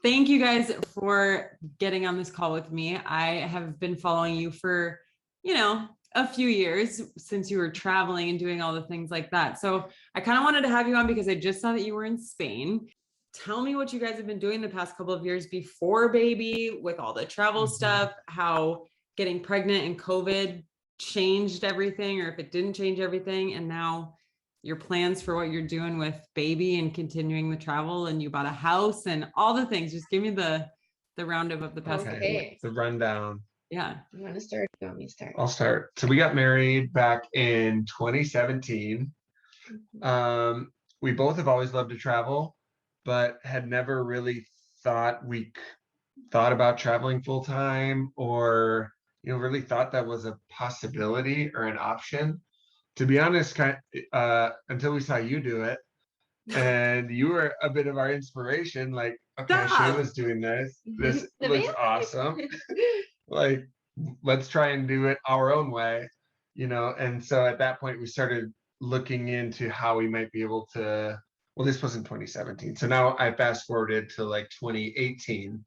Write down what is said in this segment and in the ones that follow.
Thank you guys for getting on this call with me. I have been following you for, a few years since you were traveling and doing all the things like that. So I kind of wanted to have you on because I just saw that you were in Spain. Tell me what you guys have been doing the past couple of years before baby with all the travel stuff, how getting pregnant and COVID changed everything, or if it didn't change everything. And now your plans for what you're doing with baby and continuing the travel, and you bought a house and all the things. Just give me the roundup of the past. Okay, the rundown. Yeah. You want to start? You want me to start? I'll start. So we got married back in 2017. We both have always loved to travel, but had never really thought about traveling full time, or really thought that was a possibility or an option. To be honest, until we saw you do it, and you were a bit of our inspiration. Like, okay, Shayla's doing this. This looks awesome. Like, let's try and do it our own way, And so at that point, we started looking into how we might be able to. Well, this was in 2017. So now I fast forwarded to like 2018,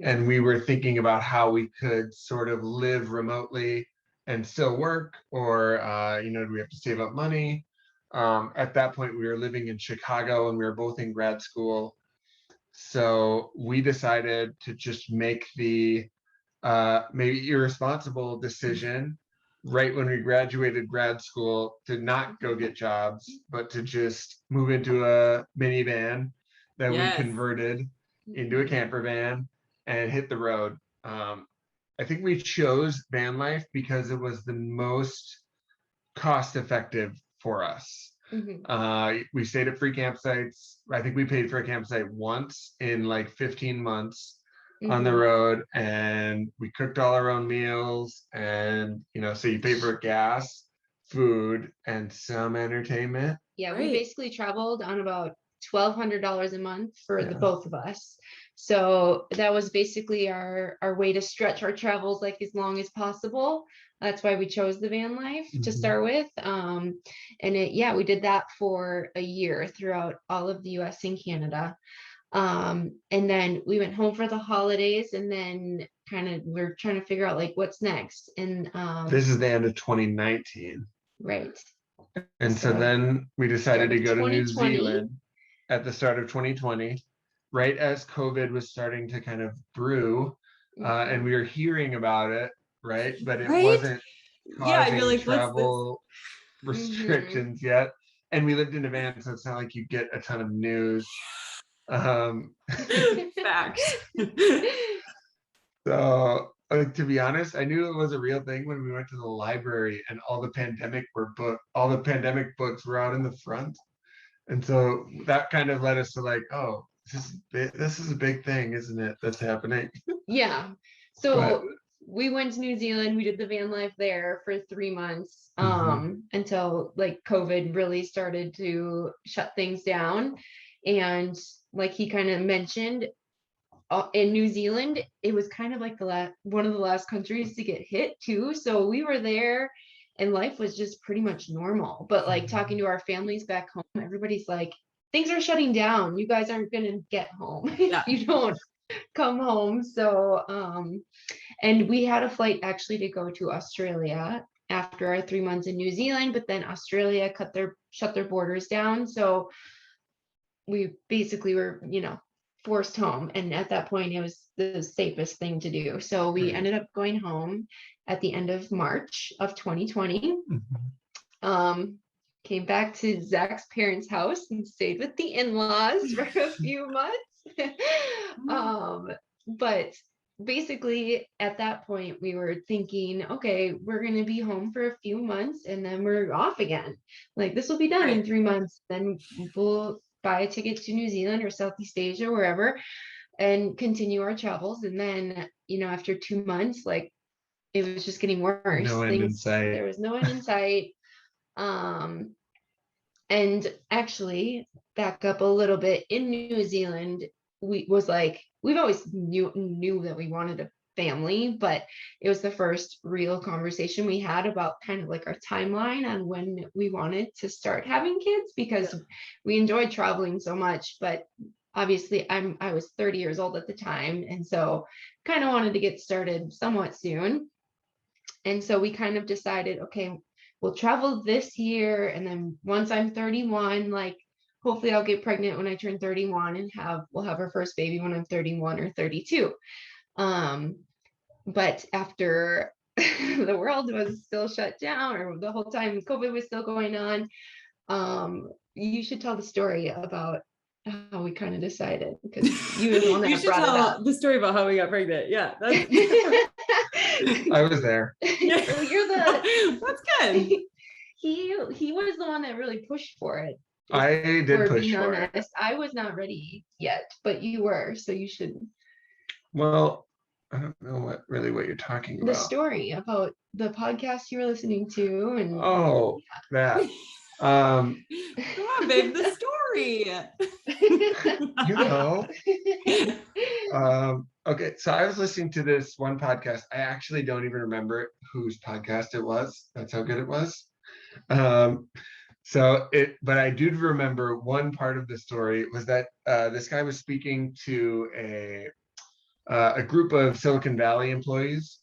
and we were thinking about how we could sort of live remotely and still work, or do we have to save up money? At that point, we were living in Chicago and we were both in grad school. So we decided to just make the maybe irresponsible decision right when we graduated grad school to not go get jobs, but to just move into a minivan that we converted into a camper van and hit the road. I think we chose van life because it was the most cost effective for us. We stayed at free campsites. I think we paid for a campsite once in like 15 months on the road, and we cooked all our own meals, and so you pay for gas, food, and some entertainment. Yeah, we basically traveled on about $1,200 a month for the both of us. So that was basically our way to stretch our travels like as long as possible. That's why we chose the van life to start with. And we did that for a year throughout all of the US and Canada. And then we went home for the holidays, and then we're trying to figure out like what's next. And this is the end of 2019. Right. And so then we decided to go to New Zealand at the start of 2020, right as COVID was starting to kind of brew, and we were hearing about it, right? But it wasn't causing travel restrictions yet. And we lived in a van, so it's not like you get a ton of news. Facts. So, to be honest, I knew it was a real thing when we went to the library and all the pandemic books were out in the front. And so that kind of led us to like, oh, this is a big thing, isn't it? That's happening. Yeah. So we went to New Zealand. We did the van life there for 3 months, until like COVID really started to shut things down. And like he kind of mentioned, in New Zealand, it was kind of like one of the last countries to get hit too. So we were there and life was just pretty much normal. But like talking to our families back home, everybody's like, things are shutting down. You guys aren't going to get home if you don't come home. So, and we had a flight actually to go to Australia after our 3 months in New Zealand, but then Australia shut their borders down. So we basically were, forced home. And at that point, it was the safest thing to do. So we ended up going home at the end of March of 2020. Came back to Zach's parents' house and stayed with the in-laws for a few months. But basically at that point we were thinking, okay, we're going to be home for a few months and then we're off again. Like this will be done in 3 months. Then we'll buy a ticket to New Zealand or Southeast Asia, wherever, and continue our travels. And then, after 2 months, like it was just getting worse. No end in sight. There was no end in sight. And actually, back up a little bit, in New Zealand, we've always knew that we wanted a family, but it was the first real conversation we had about kind of like our timeline on when we wanted to start having kids, because we enjoyed traveling so much, but obviously I was 30 years old at the time. And so kind of wanted to get started somewhat soon. And so we kind of decided, okay, we'll travel this year. And then once I'm 31, like hopefully I'll get pregnant when I turn 31 and we'll have our first baby when I'm 31 or 32. But after the world was still shut down, or the whole time COVID was still going on, you should tell the story about how we kind of decided, because you were the one that you should brought tell it up. the story about how we got pregnant. Yeah, that's I was there. Well, you're the that's good. He was the one that really pushed for it. I did push for it. I was not ready yet, but you were, so you should. Well, I don't know what you're talking about. The story about the podcast you were listening to, and that. Come on, babe, the story. Okay, so I was listening to this one podcast. I actually don't even remember whose podcast it was. That's how good it was. But I do remember one part of the story was that this guy was speaking to a group of Silicon Valley employees,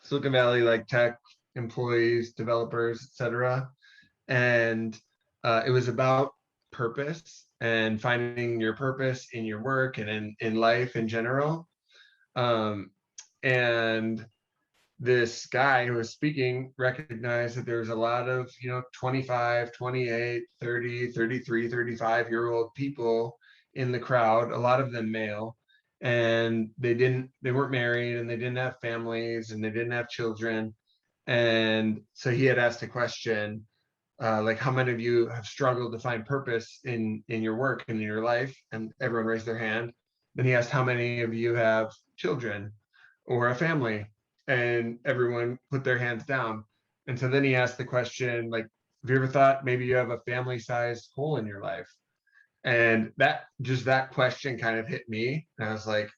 Silicon Valley like tech employees, developers, etc. And it was about purpose and finding your purpose in your work and in life in general. And this guy who was speaking recognized that there was a lot of 25, 28, 30, 33, 35-year-old people in the crowd, a lot of them male, and they weren't married, and they didn't have families, and they didn't have children. And so he had asked a question, like, how many of you have struggled to find purpose in your work and in your life? And everyone raised their hand. Then he asked, how many of you have children or a family? And everyone put their hands down. And so then he asked the question, like, have you ever thought maybe you have a family-sized hole in your life? And that question kind of hit me. And I was like,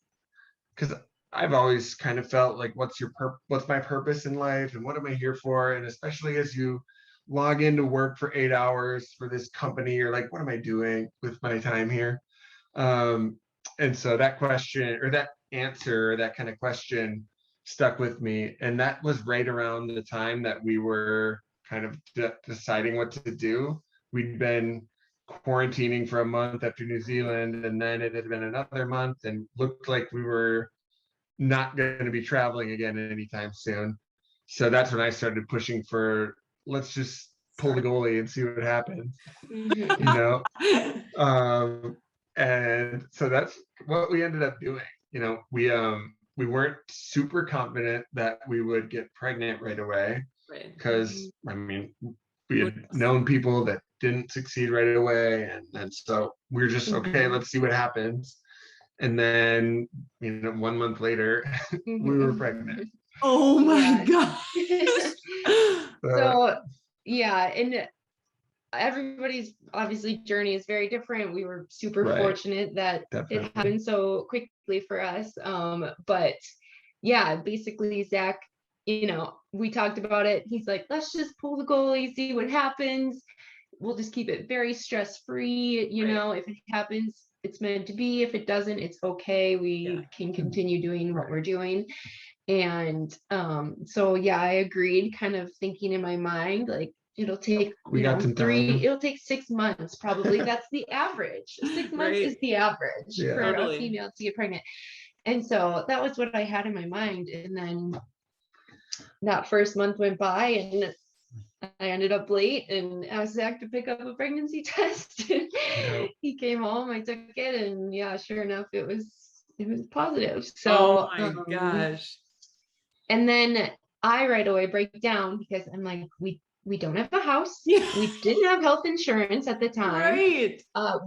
because I've always kind of felt like, what's my purpose in life, and what am I here for? And especially as you log into work for 8 hours for this company, you're like, what am I doing with my time here? And so that question, or that answer, or that kind of question stuck with me. And that was right around the time that we were kind of deciding what to do. We'd been quarantining for a month after New Zealand, and then it had been another month, and looked like we were not going to be traveling again anytime soon. So that's when I started pushing for, let's just pull the goalie and see what happens. And so that's what we ended up doing. We weren't super confident that we would get pregnant right away, because I mean, we had known people that didn't succeed right away, and so we were just okay, let's see what happens. And then 1 month later we were pregnant. Oh my God. So yeah, and everybody's obviously journey is very different. We were super fortunate that it happened so quickly for us. But yeah, basically Zach, we talked about it. He's like, let's just pull the goalie, see what happens. We'll just keep it very stress-free. If it happens, it's meant to be. If it doesn't, it's okay. We can continue doing what we're doing. And so yeah, I agreed, kind of thinking in my mind, like, it'll take it'll take 6 months probably. That's the average. 6 months is the average for a female to get pregnant. And so that was what I had in my mind. And then that first month went by, and I ended up late and asked Zach to pick up a pregnancy test. He came home, I took it, and yeah, sure enough, it was positive. So oh my gosh. And then I right away break down, because I'm like, we don't have a house. We didn't have health insurance at the time.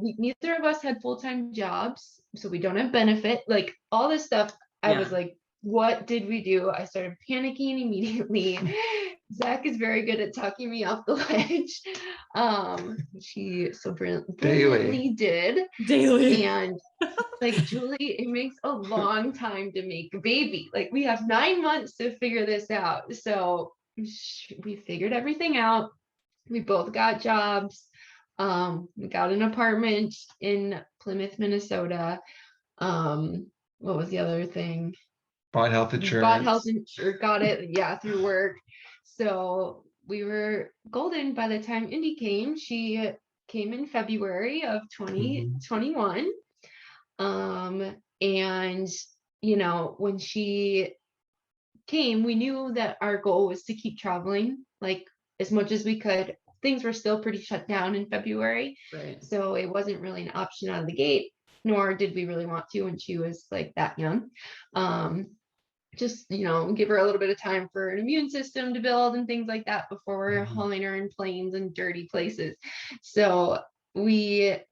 Neither of us had full-time jobs, so we don't have benefit. Like all this stuff, I was like, what did we do? I started panicking immediately. Zach is very good at talking me off the ledge. She so brilliantly did. Daily. And like, Julie, it makes a long time to make a baby. Like, we have 9 months to figure this out. So we figured everything out. We both got jobs. We got an apartment in Plymouth, Minnesota. What was the other thing? Bought health insurance. Bought health insurance, got it, yeah, through work. So we were golden by the time Indy came. She came in February of 2021. And you know, when she came, we knew that our goal was to keep traveling like as much as we could. Things were still pretty shut down in February, Right. so it wasn't really an option out of the gate, nor did we really want to when she was like that young. Just, you know, give her a little bit of time for an immune system to build and things like that before we're hauling her in planes and dirty places. So when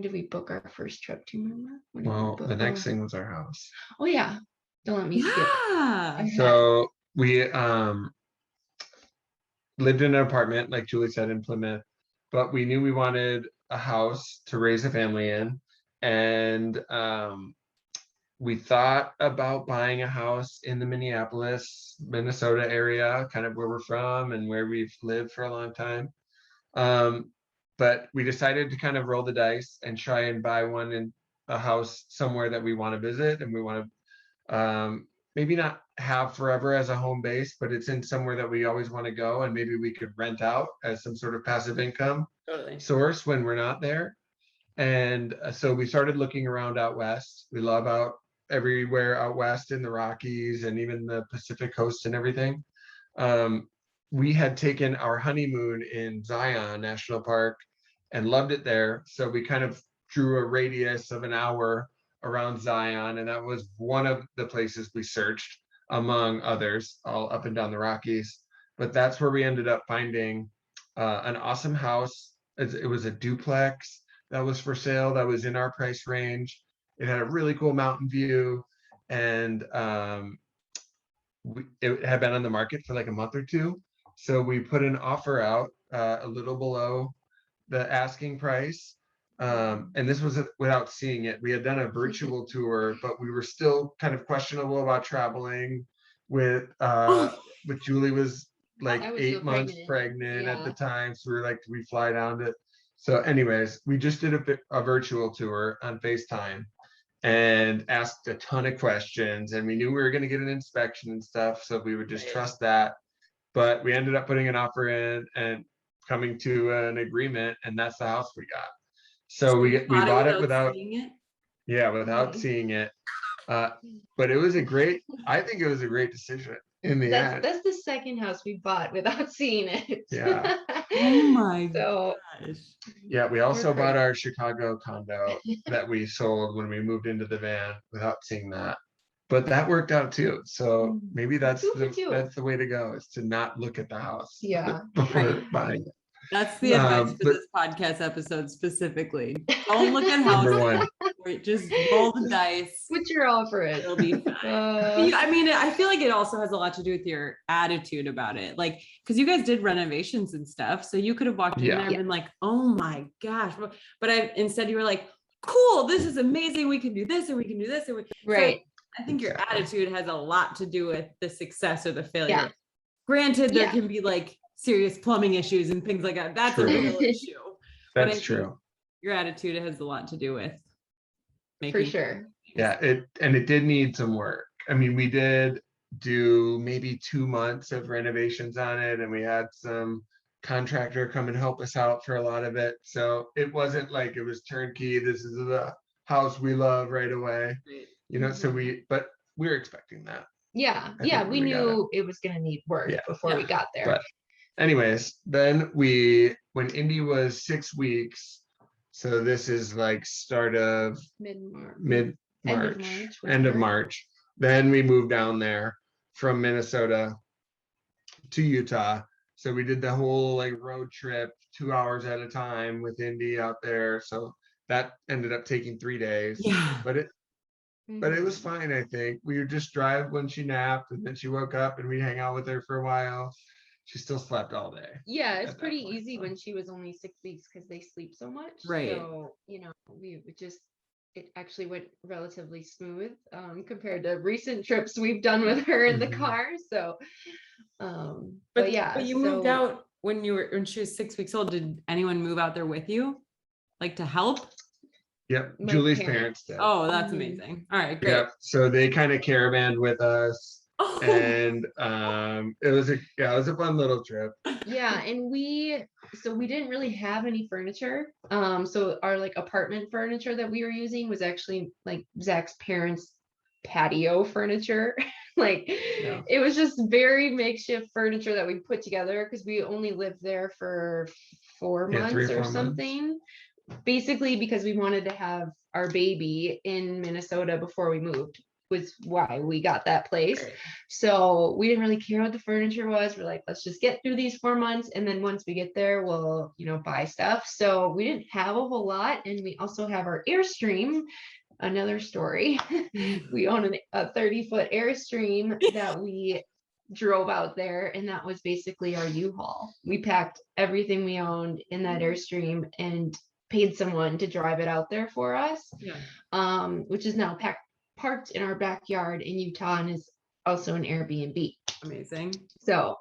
did we book our first trip? Do you remember? Well, the next thing was our house. Oh yeah. Don't let me skip. Yeah. So we lived in an apartment, like Julie said, in Plymouth, but we knew we wanted a house to raise a family in. And we thought about buying a house in the Minneapolis, Minnesota area, kind of where we're from and where we've lived for a long time. But we decided to kind of roll the dice and try and buy one in a house somewhere that we want to visit, and we want to maybe not have forever as a home base, but it's in somewhere that we always want to go, and maybe we could rent out as some sort of passive income source when we're not there. And so we started looking around out west. We love out everywhere out west in the Rockies and even the Pacific coast and everything. We had taken our honeymoon in Zion National Park and loved it there. So we kind of drew a radius of an hour around Zion, and that was one of the places we searched among others all up and down the Rockies. But that's where we ended up finding an awesome house. It was a duplex that was for sale, that was in our price range. It had a really cool mountain view, and it had been on the market for like a month or two. So we put an offer out a little below the asking price. And this was without seeing it. We had done a virtual tour, but we were still kind of questionable about traveling with Julie was like 8 months pregnant at the time. So we were like, do we fly down to? So anyways, we just did a virtual tour on FaceTime and asked a ton of questions, and we knew we were going to get an inspection and stuff. So we would just trust that. But we ended up putting an offer in and coming to an agreement, and that's the house we got. So we bought it without seeing it. Yeah, without seeing it. But it was I think it was a great decision in the end. That's the second house we bought without seeing it. Yeah. Oh my gosh. Yeah, we also bought our Chicago condo that we sold when we moved into the van without seeing that. But that worked out too. So maybe that's the way to go, is to not look at the house before buying it. That's the advice for this podcast episode specifically. Don't look at houses. Just roll the dice. Put your offer in. It'll be fine. I mean, I feel like it also has a lot to do with your attitude about it. Like, because you guys did renovations and stuff. So you could have walked in there and been like, oh my gosh. But instead you were like, cool, this is amazing. We can do this and we can do this. Right. So I think your attitude has a lot to do with the success or the failure. Yeah. Granted, there can be like serious plumbing issues and things like that. That's a real issue. That's true. Your attitude has a lot to do with making. For sure. Yeah, it did need some work. I mean, we did do maybe 2 months of renovations on it, and we had some contractor come and help us out for a lot of it. So it wasn't like it was turnkey. This is the house we love right away. You know, so we were expecting that. Yeah. We knew it was going to need work before we got there. But anyways, then when Indy was 6 weeks, so this is like start of end of March. Then we moved down there from Minnesota to Utah. So we did the whole like road trip 2 hours at a time with Indy out there. So that ended up taking 3 days. Yeah. But it was fine, I think. We would just drive when she napped, and then she woke up and we'd hang out with her for a while. She still slept all day. Yeah, it's pretty easy when she was only 6 weeks because they sleep so much. Right. So, you know, it actually went relatively smooth compared to recent trips we've done with her in the car. So, but you moved out when she was 6 weeks old. Did anyone move out there with you? Like to help? Yep. My Julie's parents. parents did. Oh, that's Mhm. amazing. All right, great. Yep. So they kind of caravaned with us, Oh, and it was a fun little trip. Yeah, and we didn't really have any furniture. So our like apartment furniture that we were using was actually like Zach's parents' patio furniture. Like Yeah. it was just very makeshift furniture that we put together because we only lived there for 4 Yeah, 3 or months 4 or months. something. Basically because we wanted to have our baby in Minnesota before we moved, was why we got that place. great. So we didn't really care what the furniture was. We're like, let's just get through these 4 months. And then once we get there, we'll, buy stuff. So we didn't have a whole lot. And we also have our Airstream, another story. We own a 30-foot Airstream that we drove out there. And that was basically our U-Haul. We packed everything we owned in that Airstream and paid someone to drive it out there for us. Yeah. Which is now parked in our backyard in Utah and is also an Airbnb. Amazing. So,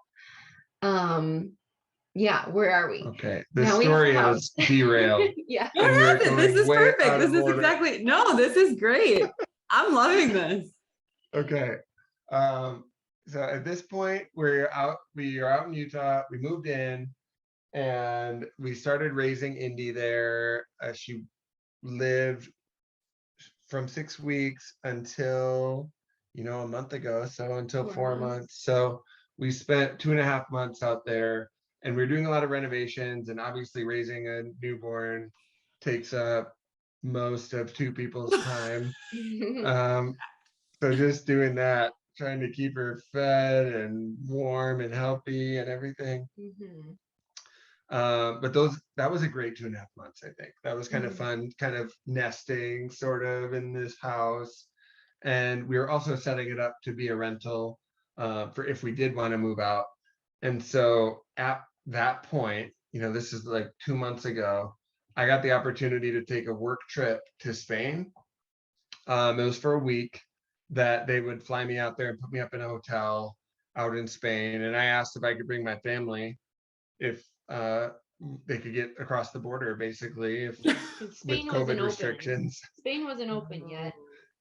yeah, where are we? Okay. The Now we have a story house. is derailed. Yeah. What And we're happened? This going is way perfect. out This of is order. exactly, no, this is great. I'm loving this. Okay. So at this point, we are out in Utah. We moved in and we started raising Indy there. She lived from 6 weeks until, a month ago. So until 4 4 months. months. So we spent 2.5 months out there, and we're doing a lot of renovations, and obviously raising a newborn takes up most of 2 people's time. So just doing that, trying to keep her fed and warm and healthy and everything. Mhm. But that was a great 2.5 months, I think. That was kind of fun, kind of nesting sort of in this house. And we were also setting it up to be a rental for if we did want to move out. And so at that point, this is like 2 months ago, I got the opportunity to take a work trip to Spain. It was for a week that they would fly me out there and put me up in a hotel out in Spain. And I asked if I could bring my family, if they could get across the border, basically, if with Spain COVID wasn't restrictions. open. Spain wasn't open yet.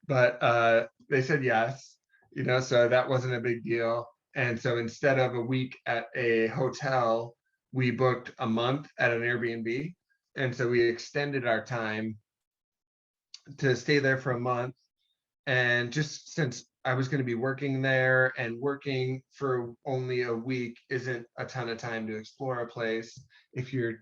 But they said yes, so that wasn't a big deal. And so instead of a week at a hotel, we booked a month at an Airbnb. And so we extended our time to stay there for a month. And just since I was going to be working there, and working for only a week isn't a ton of time to explore a place if you're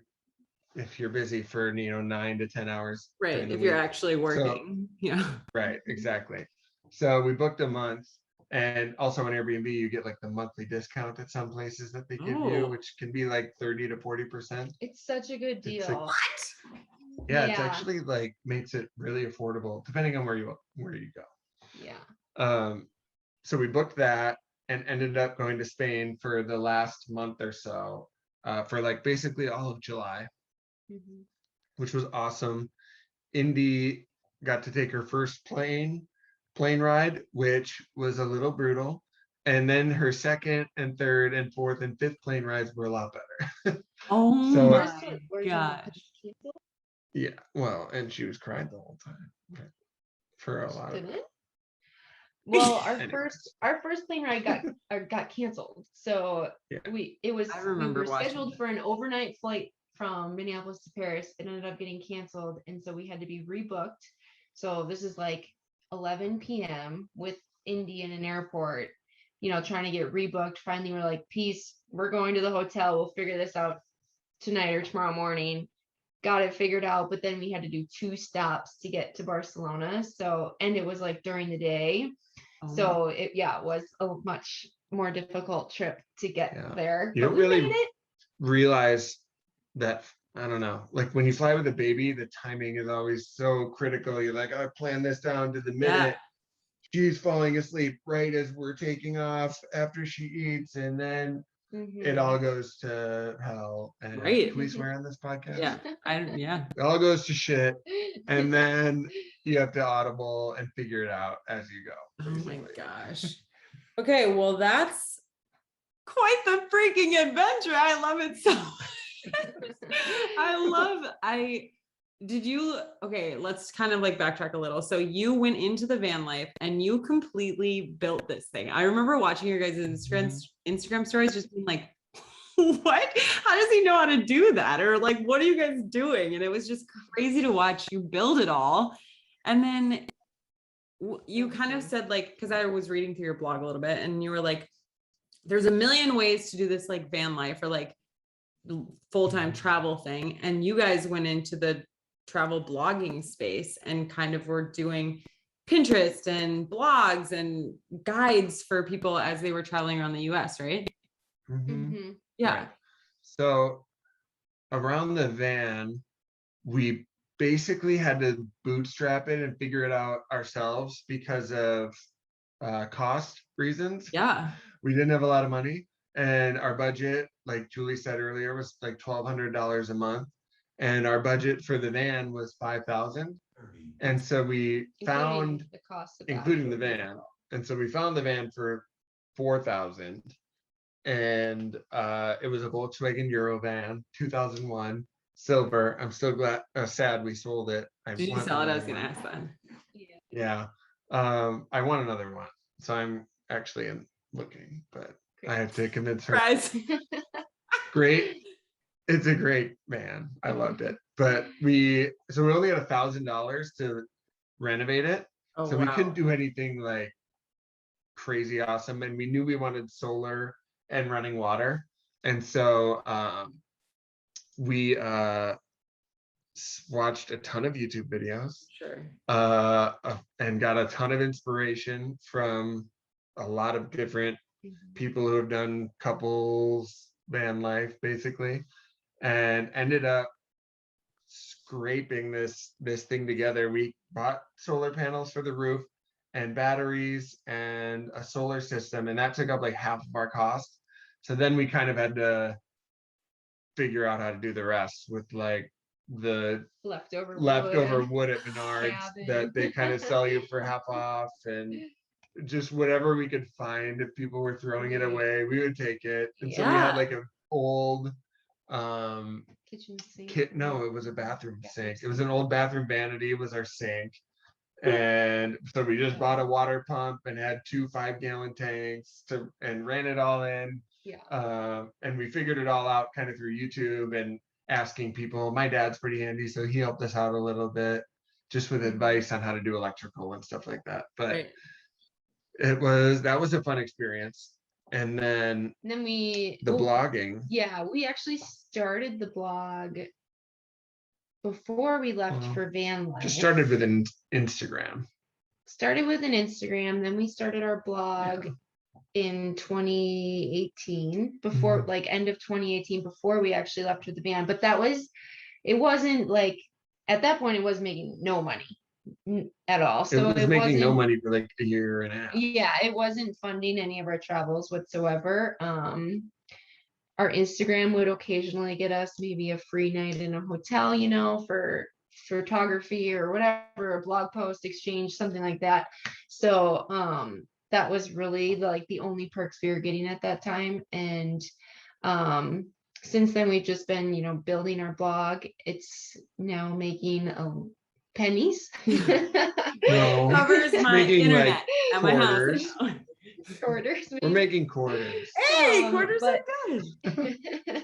busy for 9 to 10 hours Right. during the If you're week. actually working. Yeah. Right, exactly. So we booked a month, and also on Airbnb you get like the monthly discount at some places that they give you, Oh. which can be like 30 to 40%. It's such a good It's deal. like, yeah, it's Yeah. actually like makes it really affordable depending on where you go. Yeah. So we booked that and ended up going to Spain for the last month or so, for like basically all of July, Mhm. which was awesome. Indy got to take her first plane ride, which was a little brutal. And then her second and third and fourth and fifth plane rides were a lot better. Oh So- my Where's gosh. Yeah, well, and she was crying the whole time for a lot of Didn't it. it? Well, our Anyways. first plane ride got canceled. So Yeah. we I were remember watching scheduled it. for an overnight flight from Minneapolis to Paris. It ended up getting canceled, and so we had to be rebooked. So this is like 11 p.m. with Indy in an airport, trying to get rebooked. Finally, we're like, peace, we're going to the hotel. We'll figure this out tonight or tomorrow morning. Got it figured out, but then we had to do 2 stops to get to Barcelona. And it was like during the day. Oh So it was a much more difficult trip to get Yeah. there. You But don't we really made it. realize that, I don't know, like when you fly with a baby, the timing is always so critical. You're like, I plan this down to the minute. She's falling asleep right as we're taking off after she eats, and then it all goes to hell. And Right. can we swear on this podcast? Yeah. It all goes to shit, and then you have to audible and figure it out as you go. Oh my basically. gosh. Okay, well, that's quite the freaking adventure. I love it so much. okay, let's kind of like backtrack a little. So you went into the van life and you completely built this thing. I remember watching your guys' Instagram stories, just being like, what? How does he know how to do that? Or like, what are you guys doing? And it was just crazy to watch you build it all. And then you kind of said like, because I was reading through your blog a little bit and you were like, there's a million ways to do this like van life or like full-time travel thing. And you guys went into the travel blogging space and kind of were doing Pinterest and blogs and guides for people as they were traveling around the US, right? Mm-hmm. Yeah. Right. So around the van, we basically had to bootstrap it and figure it out ourselves because of cost reasons. Yeah. We didn't have a lot of money, and our budget, like Julie said earlier, was like $1,200 a month, and our budget for the van was $5,000. And so we found, the cost of including the van, and so we found the van for $4,000, and it was a Volkswagen Eurovan, 2001, silver. I'm still sad we sold it. Did you sell it? I was gonna ask that. Yeah. I want another one, so I'm actually looking, but I have to convince her. Great. It's a great van. I loved it. But we only had $1,000 to renovate it. Oh, so we wow. couldn't do anything like crazy awesome. And we knew we wanted solar and running water. And so we watched a ton of YouTube videos. Sure. And got a ton of inspiration from a lot of different people who have done couples van life, basically, and ended up scraping this thing together. We bought solar panels for the roof and batteries and a solar system, and that took up like half of our cost. So then we kind of had to figure out how to do the rest with like the leftover wood at Menards that they kind of sell you for half off, and just whatever we could find. If people were throwing it away, we would take it. And so we had like an old kitchen sink. No, it was a bathroom sink. It was an old bathroom vanity. It was our sink. And so we just bought a water pump and had 2 5-gallon tanks and ran it all in. And we figured it all out kind of through YouTube and asking people. My dad's pretty handy, so he helped us out a little bit just with advice on how to do electrical and stuff like that. But that was a fun experience. And then the blogging. Yeah, we actually started the blog before we left for van life. Just started with an Instagram. Then we started our blog in 2018, before like end of 2018, before we actually left for the van. But it wasn't like, at that point it was making no money at all. So it was making no money for like a year and a half. Yeah, it wasn't funding any of our travels whatsoever. Our Instagram would occasionally get us maybe a free night in a hotel, for photography or whatever, a blog post exchange, something like that. So that was really like the only perks we were getting at that time. And since then we've just been, building our blog. It's now making pennies. No, covers my internet at my house. Quarters. We're making quarters. Hey, quarters are good.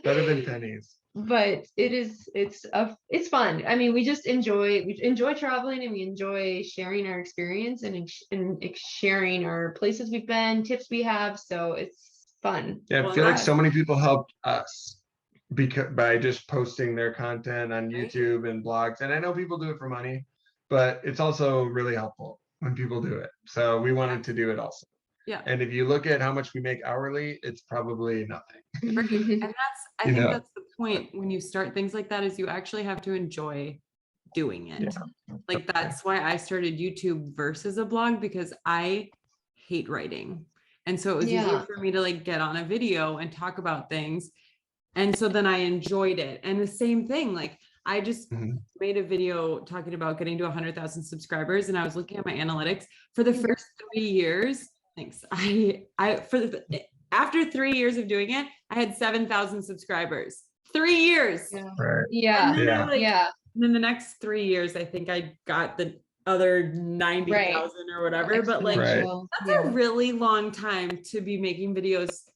Better than pennies. But it's fun. I mean, we enjoy traveling, and we enjoy sharing our experience and sharing our places we've been, tips we have. So it's fun. Yeah, I feel like so many people helped us by just posting their content on YouTube and blogs. And I know people do it for money, but it's also really helpful when people do it. So we wanted to do it also. Yeah. And if you look at how much we make hourly, it's probably nothing. And I think that's the point when you start things like that, is you actually have to enjoy doing it. Yeah. Like that's why I started YouTube versus a blog, because I hate writing. And so it was easier for me to like get on a video and talk about things. And so then I enjoyed it. And the same thing, like I just made a video talking about getting to 100,000 subscribers. And I was looking at my analytics for the first 3 years. Thanks. After 3 years of doing it, I had 7,000 subscribers. 3 years. Yeah. And in the next 3 years, I think I got the other 90,000 or whatever, but like Right. that's a really long time to be making videos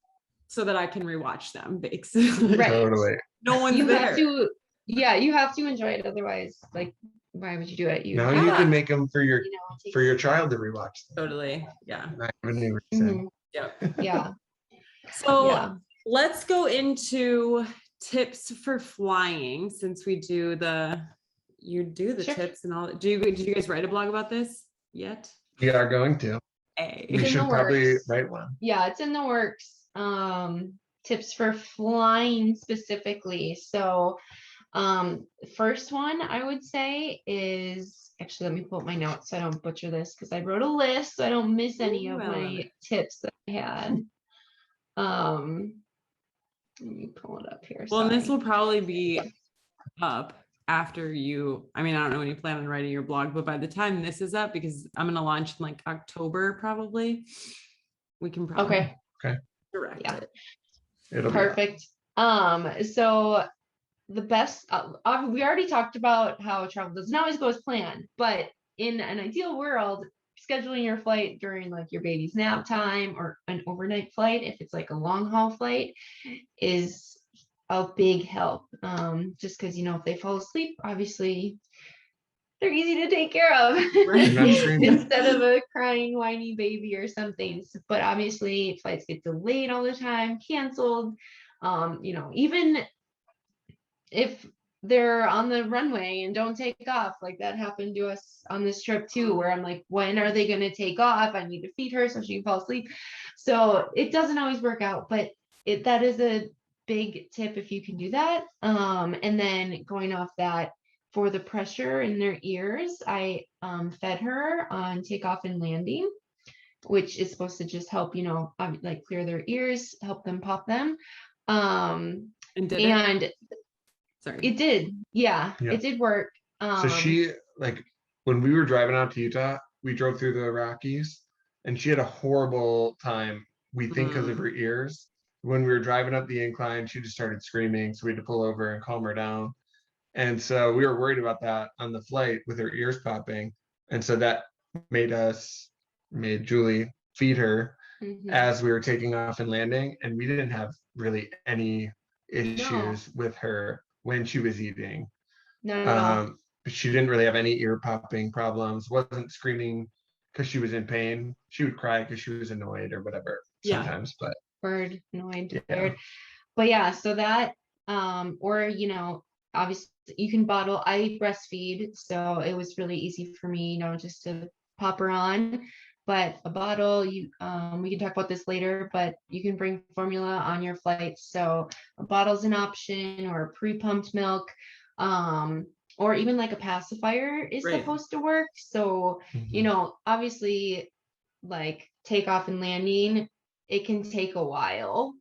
so that I can rewatch them, basically. Right. Totally. No one's You there. have to, you have to enjoy it. Otherwise, like, why would you do it? Now you can make them for your child to rewatch them. Totally. Yeah. I have a new reason. Yeah. So let's go into tips for flying, since we do you do the tips and all. Did you guys write a blog about this yet? We are going to. We should probably write one. Yeah, it's in the works. Tips for flying specifically. So first one I would say is, actually, let me pull up my notes so I don't butcher this, because I wrote a list so I don't miss any of my tips that I had. Let me pull it up here. Well, and this will probably be up after I don't know when you plan on writing your blog, but by the time this is up, because I'm going to launch in like October, probably, we can probably direct it. It'll perfect. So the best, we already talked about how travel doesn't always go as planned, but in an ideal world, scheduling your flight during like your baby's nap time or an overnight flight, if it's like a long haul flight, is a big help. Just because, if they fall asleep, obviously they're easy to take care of instead of a crying, whiny baby or something. But obviously flights get delayed all the time, canceled. Even if they're on the runway and don't take off, like that happened to us on this trip too, where I'm like, when are they going to take off? I need to feed her so she can fall asleep. So it doesn't always work out, but that is a big tip if you can do that. And then going off that, for the pressure in their ears, I fed her on takeoff and landing, which is supposed to just help, like clear their ears, help them pop them. It did. Yeah, it did work. So she, like, when we were driving out to Utah, we drove through the Rockies and she had a horrible time, we think, because of her ears. When we were driving up the incline, she just started screaming. So we had to pull over and calm her down. And so we were worried about that on the flight with her ears popping. And so that made Julie feed her as we were taking off and landing. And we didn't have really any issues with her when she was eating. She didn't really have any ear popping problems, wasn't screaming because she was in pain. She would cry because she was annoyed or whatever sometimes, but annoyed, tired. But so that, or, obviously you can bottle. I breastfeed, so it was really easy for me, just to pop her on. But a bottle, we can talk about this later, but you can bring formula on your flights. So a bottle's an option, or pre-pumped milk, or even like a pacifier is supposed to work. So, obviously, like takeoff and landing, it can take a while.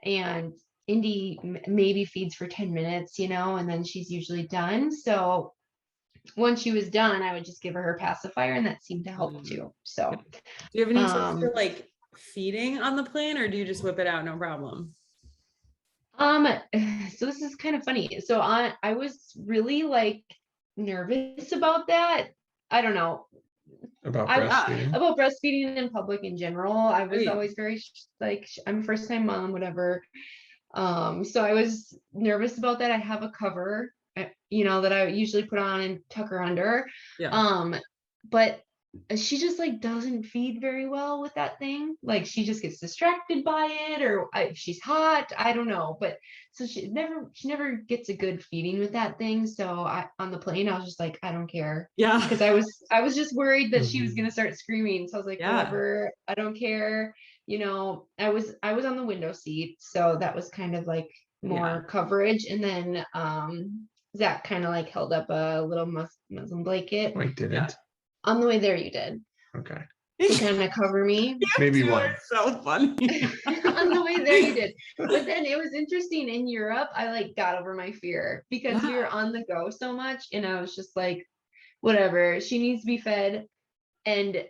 And Indy maybe feeds for 10 minutes, and then she's usually done. So once she was done, I would just give her pacifier, and that seemed to help too. So do you have any tips for like feeding on the plane, or do you just whip it out no problem? So this is kind of funny. So I was really like nervous about that. I don't know. About breastfeeding in public in general. I was always very like, I'm a first time mom, whatever. So I was nervous about that. I have a cover, that I usually put on and tuck her under. But she just like doesn't feed very well with that thing. Like she just gets distracted by it, or she's hot. I don't know. But so she never gets a good feeding with that thing. So on the plane, I was just like, I don't care. Yeah. Because I was just worried that she was gonna start screaming. So I was like, whatever, I don't care. I was on the window seat, so that was kind of like more coverage. And then Zach kind of like held up a little muslin blanket. Wait, didn't? On the way there, you did. Okay. To kind of cover me. Maybe one. So funny. On the way there, you did. But then it was interesting. In Europe, I like got over my fear because we were on the go so much, and I was just like, whatever. She needs to be fed, and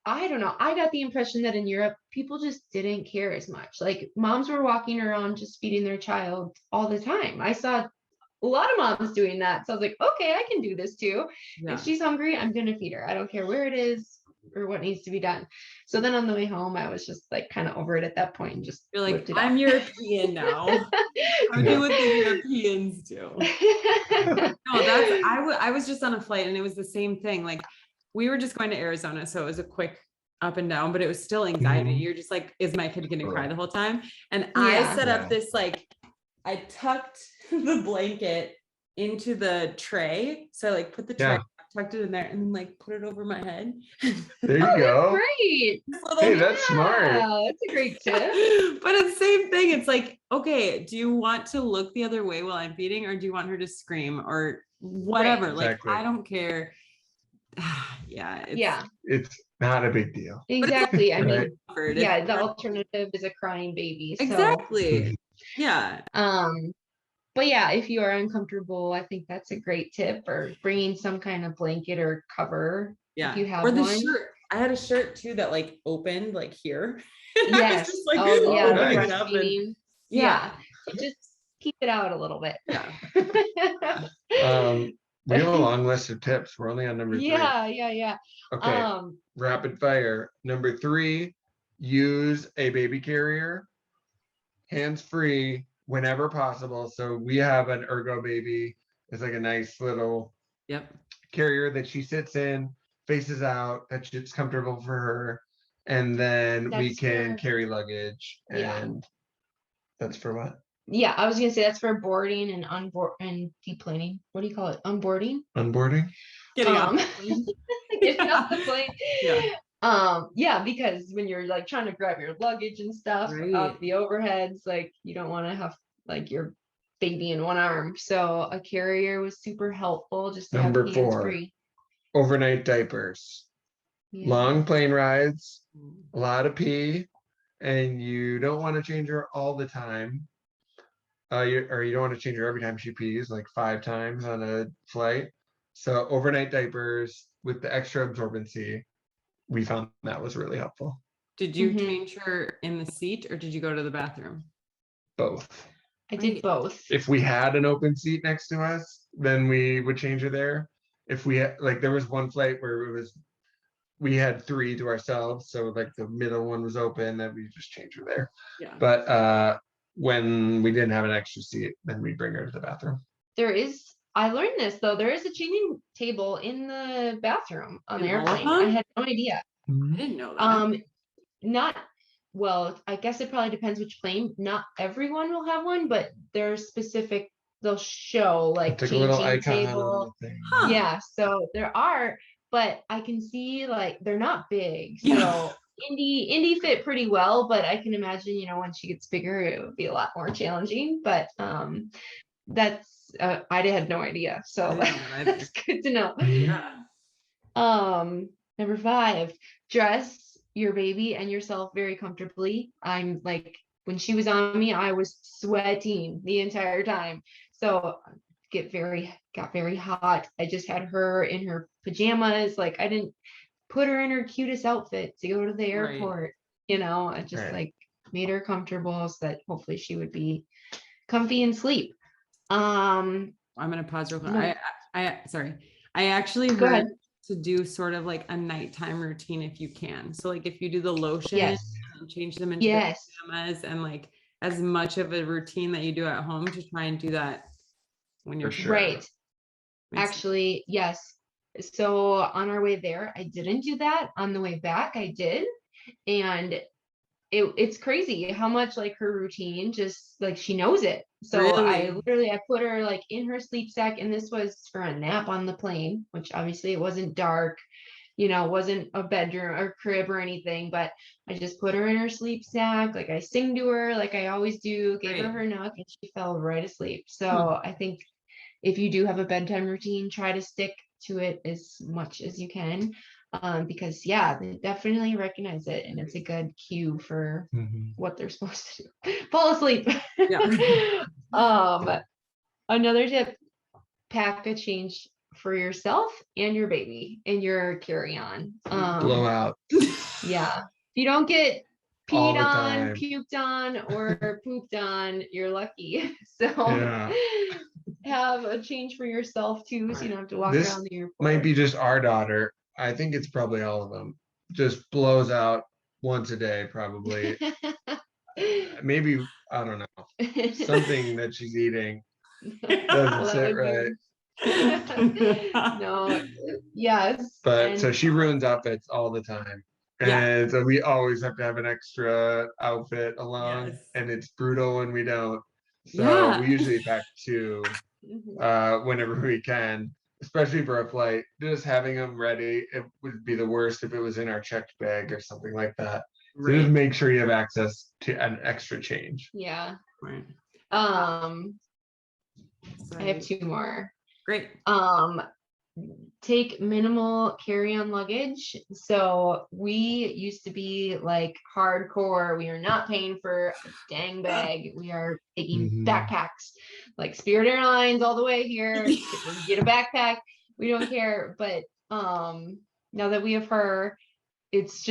I don't know. I got the impression that in Europe, people just didn't care as much. Like moms were walking around just feeding their child all the time. I saw a lot of moms doing that. So I was like, okay, I can do this too. Yeah. If she's hungry, I'm going to feed her. I don't care where it is or what needs to be done. So then on the way home, I was just like kind of over it at that point and just You're like, whipped it I'm out. European now. I'm doing what the Europeans do. No, I was just on a flight and it was the same thing. Like we were just going to Arizona. So it was a quick up and down, but it was still anxiety. Mhm. You're just like, is my kid gonna cry the whole time? And Yeah. I set up this, like, I tucked the blanket into the tray. So I like put the tray, tucked it in there and then like put it over my head. There you go. Great. Hey, that's smart. Wow, that's a great tip. But it's the same thing. It's like, okay, do you want to look the other way while I'm feeding, or do you want her to scream or whatever? Right. Like, Exactly. I don't care. Yeah. It's not a big deal. Exactly. I Right. mean, yeah, the alternative is a crying baby. So, Exactly. Yeah. but yeah, if you are uncomfortable, I think that's a great tip, or bringing some kind of blanket or cover. Yeah. If you have or the one. shirt. I had a shirt too that like opened like here. Yes. Just, like, oh yeah. nice. right up and- Breastfeeding. yeah. Just keep it out a little bit. Yeah. We have a long list of tips. We're only on number 3. Yeah. Okay. Rapid fire. Number 3, use a baby carrier, hands-free whenever possible. So we have an Ergo baby. It's like a nice little Yep. carrier that she sits in, faces out, that it's comfortable for her. And then we That's can for- carry luggage. Yeah. And that's for what? Yeah, I was gonna say that's for boarding and unboard and deplaning. What do you call it? Unboarding? Onboarding? Getting off. Getting off the plane. Yeah. Yeah, because when you're like trying to grab your luggage and stuff Right. off the overheads, like you don't want to have like your baby in one arm. So a carrier was super helpful just to Number have 4. hands free. Overnight diapers. Yeah. Long plane rides, a lot of pee, and you don't want to change her all the time. You don't want to change her every time she pees, like 5 times on a flight. So overnight diapers with the extra absorbency, we found that was really helpful. Did you Mhm. change her in the seat or did you go to the bathroom? Both. I did both. If we had an open seat next to us, then we would change her there. If we had, like, there was one flight where we had 3 to ourselves, so like the middle one was open, then we just changed her there. Yeah. But when we didn't have an extra seat, then we'd bring her to the bathroom. I learned this though, there is a changing table in the bathroom on the In all of airplane. I them? had no idea. I didn't know that. Not well, I guess it probably depends which plane. Not everyone will have one, but there's specific, they'll show like It's like a little changing icon on table. the thing. Huh. Yeah, so there are, but I can see like they're not big. So Yeah. Indy fit pretty well, but I can imagine, when she gets bigger, it would be a lot more challenging. But that's I had no idea. So I didn't know either. that's good to know. Yeah. Number 5, dress your baby and yourself very comfortably. I'm like, when she was on me, I was sweating the entire time. So got very hot. I just had her in her pajamas. Like I didn't put her in her cutest outfit to go to the airport. I just like made her comfortable so that hopefully she would be comfy and sleep. I'm gonna pause real quick. No. I actually Go heard ahead. to do sort of like a nighttime routine if you can. So like if you do the lotion Yes. and change them into their pajamas, and like as much of a routine that you do at home, to try and do that when you're For sure. Right. Actually, yes. So on our way there, I didn't do that. On the way back, I did. And it's crazy how much like her routine, just like she knows it. So Really? I put her like in her sleep sack, and this was for a nap on the plane, which obviously it wasn't dark, wasn't a bedroom or crib or anything, but I just put her in her sleep sack. Like I sing to her like I always do, gave her her nook, and she fell right asleep. So I think if you do have a bedtime routine, try to stick to it as much as you can. Because they definitely recognize it, and it's a good cue for what they're supposed to do. Fall asleep. Yeah. Another tip, pack a change for yourself and your baby in your carry-on. Blowout. Yeah. If you don't get all peed the on, time. puked on, or pooped on, you're lucky. So Yeah. have a change for yourself too, so you don't have to walk This around the airport. might be just our daughter. I think it's probably all of them. Just blows out once a day, probably. Maybe, I don't know. Something that she's eating doesn't Well, that sit would right. No, yes. But so And she ruins outfits all the time. Yeah. And so we always have to have an extra outfit along. Yes. And it's brutal when we don't. So Yeah. we usually pack two mhm. whenever we can, especially for a flight. Just having them ready, it would be the worst if it was in our checked bag or something like that. So just Right. make sure you have access to an extra change. Yeah. Right. So I have two more. Great. Take minimal carry-on luggage. So we used to be like hardcore. We are not paying for a dang bag. We are taking backpacks, like Spirit Airlines all the way here. Get a backpack. We don't care. But now that we have her, it's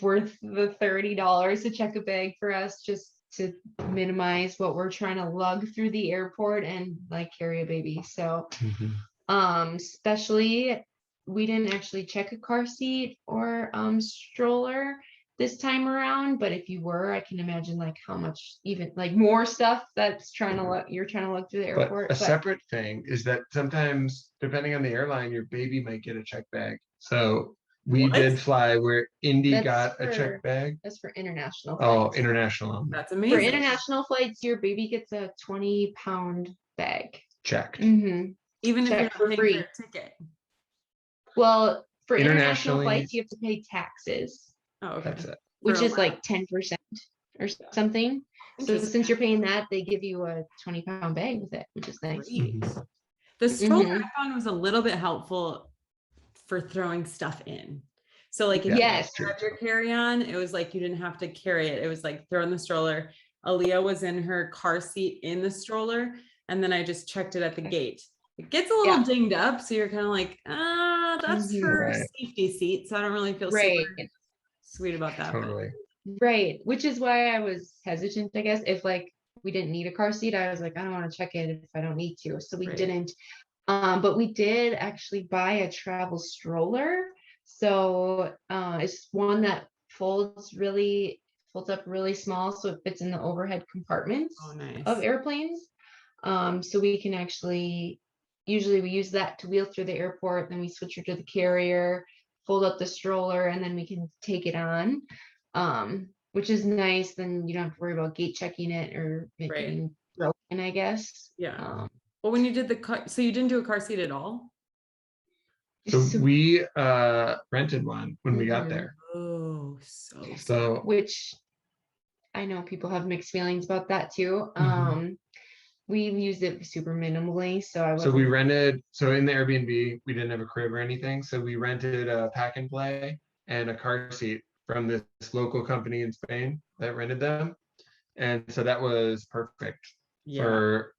worth the $30 to check a bag for us, just to minimize what we're trying to lug through the airport and like carry a baby. So especially we didn't actually check a car seat or stroller this time around, but if you were, I can imagine like how much, even like more stuff that's you're trying to look through the airport. But a separate thing is that sometimes, depending on the airline, your baby might get a check bag. So we did fly where Indy got a check bag. That's for international Oh, flights. international. That's For amazing. international flights, your baby gets a 20-pound bag. Checked. Even if you're Checked not for paying free. for a ticket. Well, for international Internationally- flights, you have to pay taxes, Oh, okay. That's it. which For a is like 10% or something. So Interesting. since you're paying that, they give you a 20-pound bag with it, which is nice. Great. The stroller Mhm. I found was a little bit helpful for throwing stuff in. So like if Yes. you had your carry-on, it was like you didn't have to carry it. It was like throw in the stroller. Aaliyah was in her car seat in the stroller, and then I just checked it at the gate. It gets a little dinged up, so you're kind of like, that's her safety seat. So I don't really feel super sweet about that. Totally. Right. Which is why I was hesitant, I guess. If like we didn't need a car seat, I was like, I don't want to check it if I don't need to. So we didn't. But we did actually buy a travel stroller. So it's one that folds up really small, so it fits in the overhead compartments of airplanes. So we can actually, usually we use that to wheel through the airport, then we switch her to the carrier, fold up the stroller, and then we can take it on, which is nice. Then you don't have to worry about gate checking it or it being broken, I guess. Yeah. Well, when you did the car, so you didn't do a car seat at all? So we rented one when we got there. Oh, so which I know people have mixed feelings about that too. We've used it super minimally, so we rented. So in the Airbnb, we didn't have a crib or anything, so we rented a pack and play and a car seat from this local company in Spain that rented them, and so that was perfect for.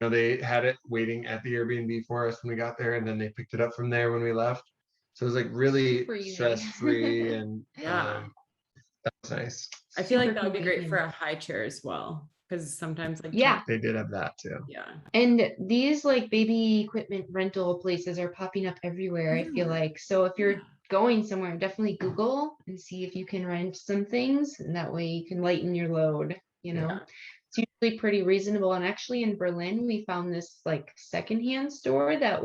They had it waiting at the Airbnb for us when we got there, and then they picked it up from there when we left. So it was like really stress-free, and that was nice. I feel like that would be great for a high chair as well, because sometimes like they did have that too. And these like baby equipment rental places are popping up everywhere, I feel like. So if you're going somewhere, definitely Google and see if you can rent some things, and that way you can lighten your load, It's usually pretty reasonable. And actually in Berlin, we found this like secondhand store that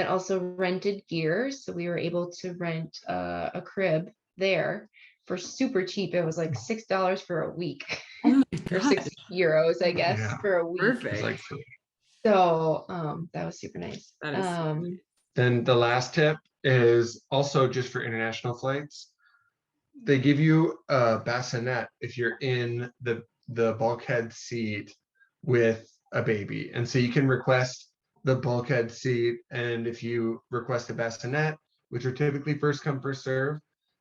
also rented gear. So we were able to rent a crib there for super cheap. It was like $6 for a week. Oh or €6, I guess, for a week. Perfect. So that was super nice. That is then the last tip is also just for international flights. They give you a bassinet if you're in the bulkhead seat with a baby, and so you can request the bulkhead seat, and if you request a bassinet, which are typically first come first serve,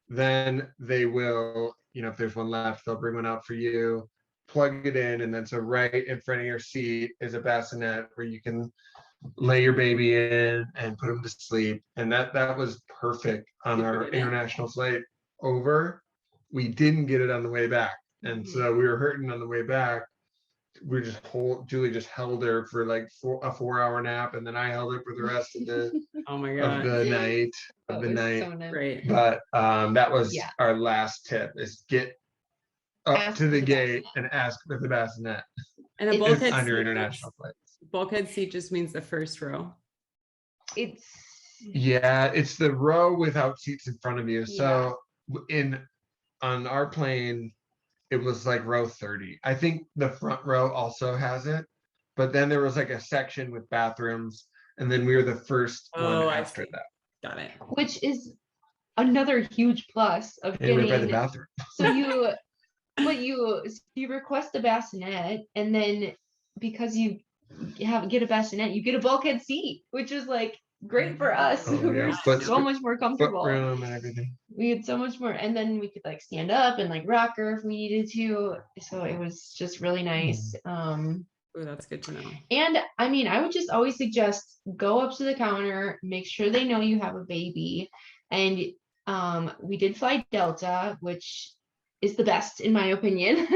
then they will, if there's one left, they'll bring one out for you, plug it in, and then so right in front of your seat is a bassinet where you can lay your baby in and put him to sleep. And that was perfect on our international flight over. we didn't get it on the way back. And so we were hurting on the way back. We just Julie just held her for like a 4-hour nap, and then I held her for the rest of the Oh my of God. the night That of the was night. so nice. Right. But that was our last tip: is get up Ask to the for the gate bassinet. and ask for the bassinet And a It's bulkhead on your seat, international flights. bulkhead seat just means the first row. It's Yeah, it's the row without seats in front of you. So on our plane, it was like row 30. I think the front row also has it, but then there was like a section with bathrooms, and then we were the first one after that. Got it. which is another huge plus of And we're by the getting. bathroom. So you request a bassinet, and then because you get a bassinet, you get a bulkhead seat, which is like great for us. Oh, We yeah. were Foot- so much more Foot comfortable. room and everything. We had so much more, and then we could like stand up and like rock her if we needed to. So it was just really nice. Oh, that's good to know. And I mean, I would just always suggest go up to the counter, make sure they know you have a baby. And we did fly Delta, which is the best in my opinion,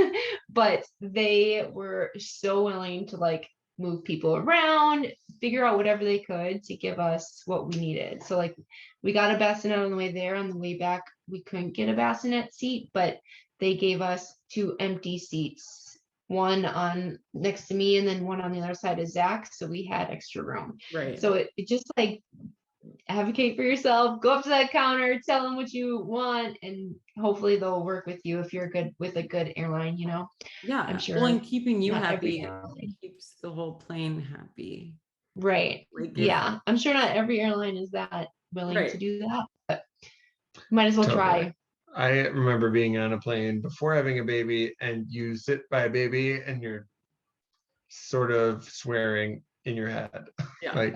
but they were so willing to like move people around, figure out whatever they could to give us what we needed. So like we got a bassinet on the way there. On the way back, we couldn't get a bassinet seat, but they gave us 2 empty seats. One on next to me and then one on the other side of Zach. So we had extra room. Right. So it just like advocate for yourself, go up to that counter, tell them what you want, and hopefully they'll work with you if you're good with a good airline, you know? Yeah. I'm sure Well, and keeping you not every happy airline. keeps the whole plane happy. Right. Like if- Yeah. I'm sure not every airline is that willing Right. to do that, but might as well try. I remember being on a plane before having a baby, and you sit by a baby and you're sort of swearing in your head. Yeah. Like,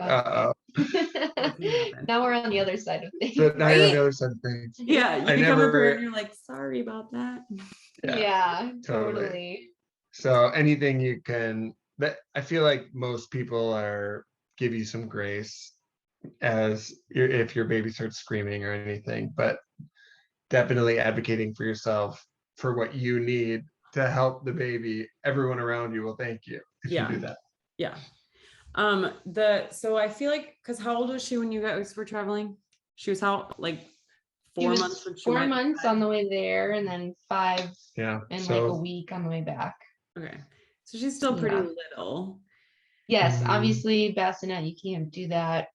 Now we're on the other side of things. So now you're on Right? the other side of things. Yeah. You I become a never- parent and you're like, sorry about that. Yeah, totally. totally. So anything you can, that I feel like most people give you some grace if your baby starts screaming or anything, but definitely advocating for yourself for what you need to help the baby. Everyone around you will thank you if you do that. Yeah. So I feel like, because how old was she when you guys were traveling? She was like 4 months when she 4 went? months on the way there, and then 5 Yeah. and like a week on the way back. Okay. So she's still pretty little Yes, Mhm. obviously bassinet, you can't do that.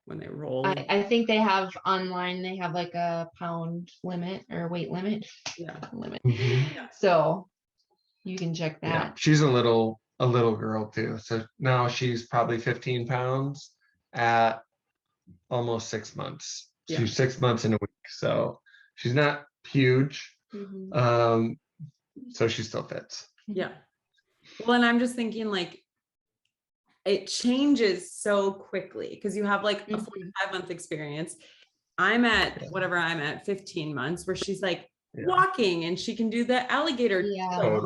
when they roll. I think they have online, they have like a pound limit or weight limit. Yeah. Limit. Mhm. So you can check Yeah, that. she's a little girl too. So now she's probably 15 pounds at almost 6 months. Yeah. She's 6 months in a week. So she's not huge. Mhm. So she still fits. Yeah. Well, and I'm just thinking like it changes so quickly because you have like a 45-month experience. I'm at whatever I'm at 15 months where she's like walking and she can do the alligator like,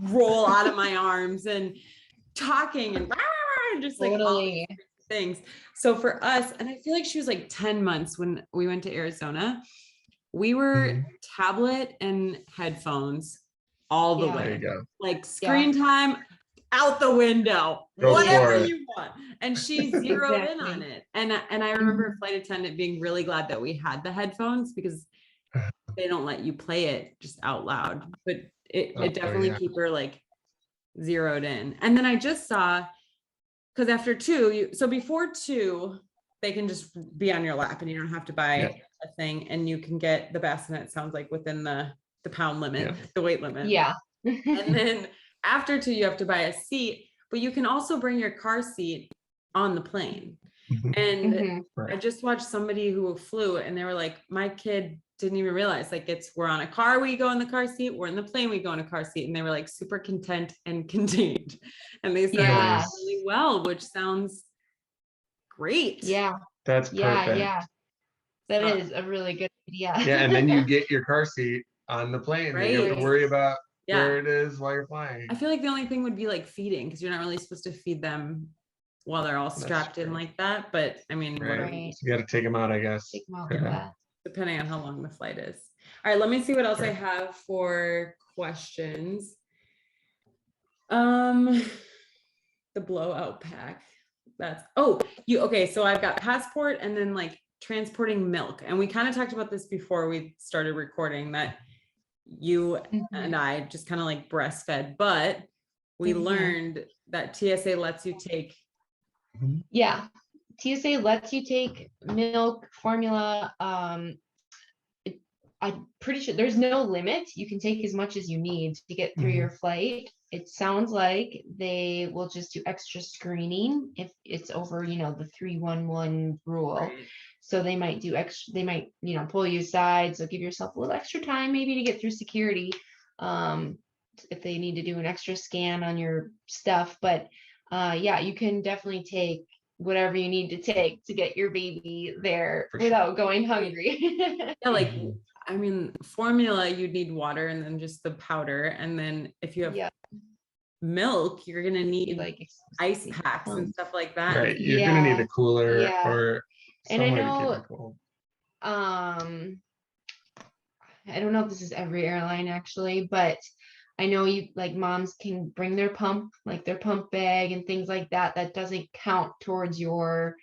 roll out of my arms and talking and just like all these things. So for us, and I feel like she was like 10 months when we went to Arizona, we were tablet and headphones all the way. There you go. Like screen time out the window, whatever you want. And she zeroed in on it. And I remember a flight attendant being really glad that we had the headphones because they don't let you play it just out loud, but it definitely keep her like zeroed in. And then I just saw, because after 2, so before 2, they can just be on your lap and you don't have to buy a thing, and you can get the bassinet, sounds like within the pound limit, the weight limit. Yeah. And then after 2, you have to buy a seat, but you can also bring your car seat on the plane. And I just watched somebody who flew and they were like, my kid didn't even realize like we're on a car, we go in the car seat, we're in the plane, we go in a car seat. And they were like super content and contained. And they said it really well, which sounds great. Yeah. That's perfect. Yeah. That is a really good idea. Yeah, and then you get your car seat on the plane. Right. You don't have to worry about where it is while you're flying. I feel like the only thing would be like feeding, because you're not really supposed to feed them while they're all strapped in like that. But I mean, So you got to take them out, I guess. Take them out for that. depending on how long the flight is. All right, let me see what else I have for questions. The blowout pack. Okay, so I've got passport and then like transporting milk. And we kind of talked about this before we started recording, that you and I just kind of like breastfed, but we learned that TSA lets you take. Yeah. TSA lets you take milk, formula. I'm pretty sure there's no limit. You can take as much as you need to get through your flight. It sounds like they will just do extra screening if it's over, the 311 rule. Right. So they might do extra, they might, pull you aside. So give yourself a little extra time maybe to get through security. If they need to do an extra scan on your stuff. But yeah, you can definitely take whatever you need to take to get your baby there without going hungry. Yeah, like I mean, formula, you'd need water and then just the powder. And then if you have milk, you're going to need like ice packs and stuff like that. Right. You're going to need a cooler or and I know, I don't know if this is every airline actually, but I know moms can bring their pump bag and things like that. That doesn't count towards your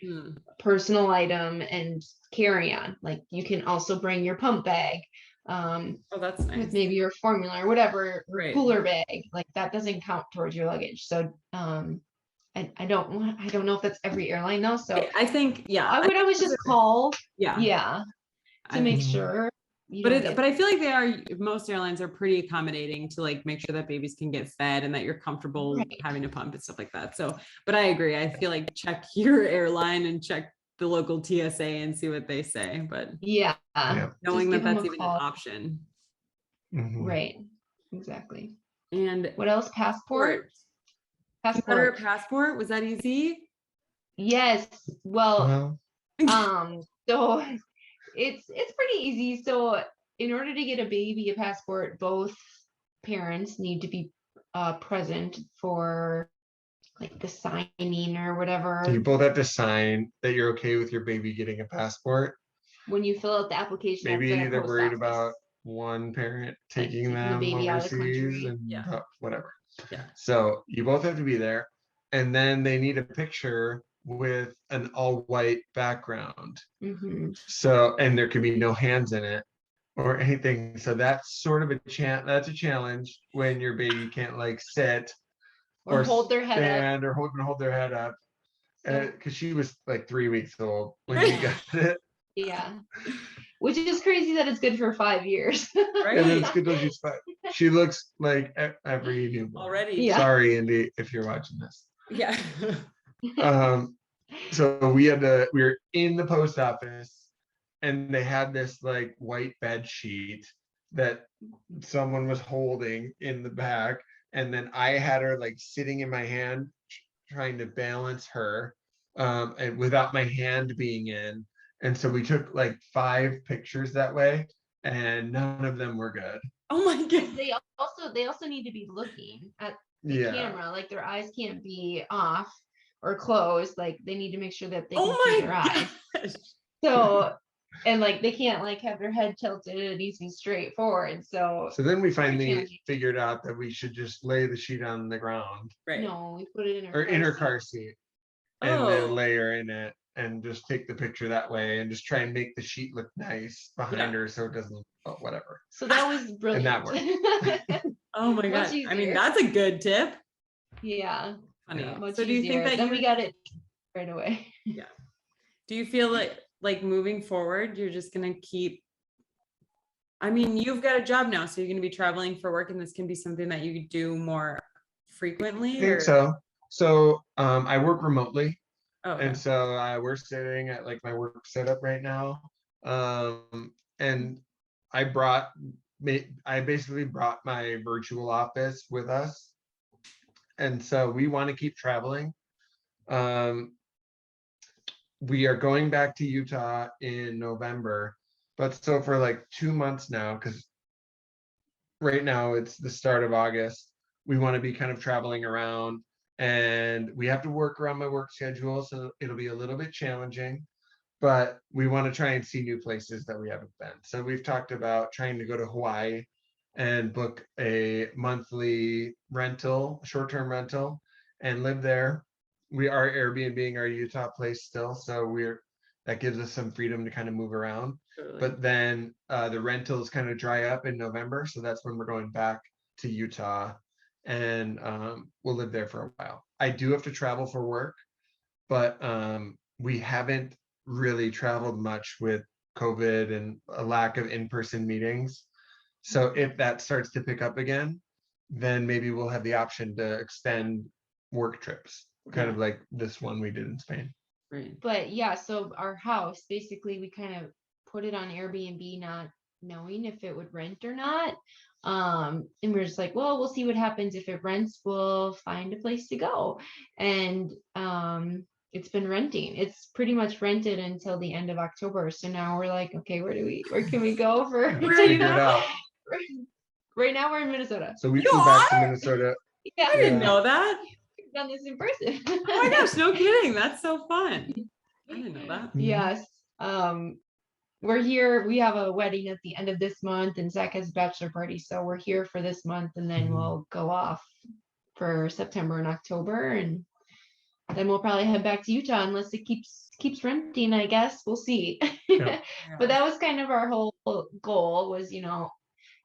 personal item and carry on. Like you can also bring your pump bag. That's nice. With maybe your formula or whatever, or cooler bag. Like that doesn't count towards your luggage. So I don't know if that's every airline though. So I think I would always just call. To make sure. But I feel like most airlines are pretty accommodating to like make sure that babies can get fed and that you're comfortable having a pump and stuff like that. So, but I agree. I feel like check your airline and check the local TSA and see what they say. But knowing that that's even an option. Right. Exactly. And what else? Passport. Passport. Was that easy? Yes. Well, so it's pretty easy. So in order to get a baby a passport, both parents need to be present for like the signing or whatever. So you both have to sign that you're okay with your baby getting a passport. When you fill out the application, maybe they're worried about one parent taking them the baby overseas and whatever. Yeah. So you both have to be there, and then they need a picture with an all white background. So, and there can be no hands in it or anything. So that's sort of that's a challenge when your baby can't like sit or hold their head up or hold their head up. Because she was like 3 weeks old when you got it. Yeah. Which is crazy that it's good for 5 years. Right. And it's good till she's 5. She looks like every newborn. Already. Yeah. Sorry, Indy, if you're watching this. Yeah. So we were in the post office and they had this like white bed sheet that someone was holding in the back. And then I had her like sitting in my hand, trying to balance her, and without my hand being in. And so we took like 5 pictures that way, and none of them were good. Oh my God. They also need to be looking at the camera, like their eyes can't be off or closed. Like they need to make sure that they can see their eyes. So, and like they can't like have their head tilted. It needs to be straight forward. So then we finally figured out that we should just lay the sheet on the ground. Right. No, we put it in her car seat, and then lay her in it and just take the picture that way and just try and make the sheet look nice behind her so it doesn't look whatever. So that was brilliant. And that worked. Oh my God. I mean, that's a good tip. Yeah. Funny. So do you think that we got it right away? Yeah. Do you feel like moving forward, you're just going to keep, I mean, you've got a job now, so you're going to be traveling for work, and this can be something that you do more frequently? I think so. So I work remotely. Oh, okay. And so we're sitting at like my work setup right now. And I basically brought my virtual office with us. And so we want to keep traveling. We are going back to Utah in November, but so for like 2 months now, because right now it's the start of August, we want to be kind of traveling around, and we have to work around my work schedule, so it'll be a little bit challenging. but we want to try and see new places that we haven't been. So we've talked about trying to go to Hawaii and book a monthly rental, short-term rental, and live there. We are Airbnb-ing our Utah place still, so that gives us some freedom to kind of move around. Totally. But then the rentals kind of dry up in November, so that's when we're going back to Utah, and we'll live there for a while. I do have to travel for work, but we haven't really traveled much with COVID and a lack of in-person meetings. So if that starts to pick up again, then maybe we'll have the option to extend work trips, kind of like this one we did in Spain. Right. But yeah, so our house, basically we kind of put it on Airbnb, not knowing if it would rent or not. And we're just like, well, we'll see what happens. If it rents, we'll find a place to go. And it's been renting. It's pretty much rented until the end of October. So now we're like, okay, where can we go for Figure it out. Right now we're in Minnesota. So we flew back to Minnesota. Yeah, I didn't know that. We've done this in person. Oh my gosh, no kidding. That's so fun. I didn't know that. Yes. We're here. We have a wedding at the end of this month, and Zach has a bachelor party. So we're here for this month, and then we'll go off for September and October, and then we'll probably head back to Utah unless it keeps renting, I guess. We'll see. Yeah. But that was kind of our whole goal was,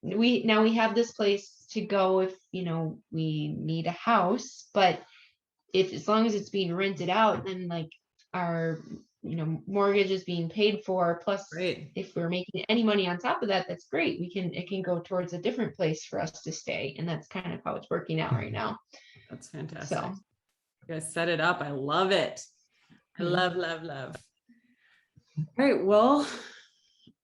we have this place to go if, we need a house, but as long as it's being rented out, then like our, mortgage is being paid for, plus if we're making any money on top of that, that's great. It can go towards a different place for us to stay. And that's kind of how it's working out right now. That's fantastic. So you guys set it up. I love it. I love. All right. Well,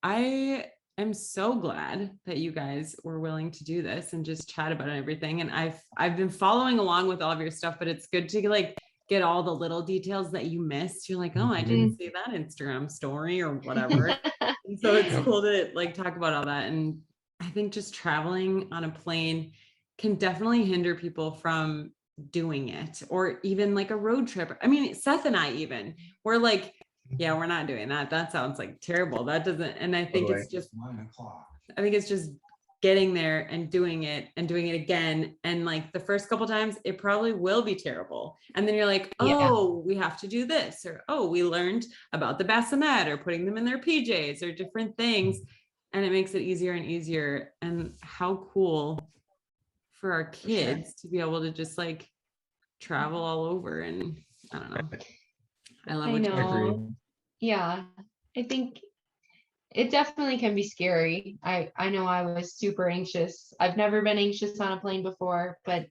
I am so glad that you guys were willing to do this and just chat about everything. And I've been following along with all of your stuff, but it's good to like get all the little details that you missed. You're like, oh, I didn't see that Instagram story or whatever. And so it's cool to like talk about all that. And I think just traveling on a plane can definitely hinder people from doing it, or even like a road trip. I mean, Seth and I even, we're like, yeah, we're not doing that. That sounds like terrible. That doesn't, and I think it's just, I think it's just getting there and doing it again. And like the first couple times, it probably will be terrible. And then you're like, oh, we have to do this, or, oh, we learned about the bassinet, or putting them in their PJs, or different things. And it makes it easier and easier. And how cool for our kids to be able to just like travel all over. And I don't know. I love what you Yeah, I think it definitely can be scary. I know I was super anxious. I've never been anxious on a plane before, but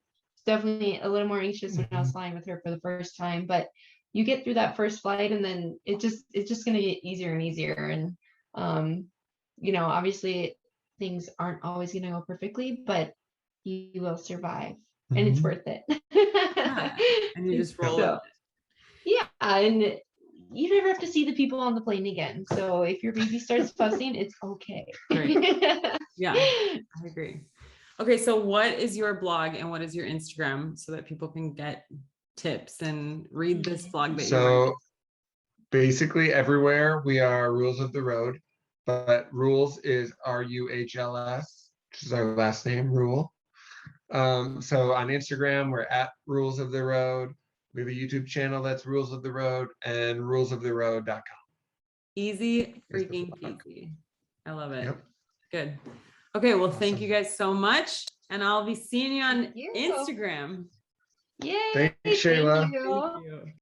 definitely a little more anxious when I was flying with her for the first time. But you get through that first flight, and then it's just going to get easier and easier. And obviously things aren't always going to go perfectly, but you will survive, and it's worth it. And you just roll with it. Yeah, and you never have to see the people on the plane again. So if your baby starts fussing, it's okay. Right. Yeah, I agree. Okay, so what is your blog and what is your Instagram so that people can get tips and read this blog that you're writing? Basically everywhere we are Rules of the Road, but Ruhls is Ruhls, which is our last name, Ruhl. So on Instagram, we're at Rules of the Road. We have a YouTube channel that's Rules of the Road, and rulesoftheroad.com. Easy freaking peasy. I love it. Yep. Good. Okay, well, thank you guys so much. And I'll be seeing you on Instagram. Yay. Thanks, Shayla. Thank you. Thank you.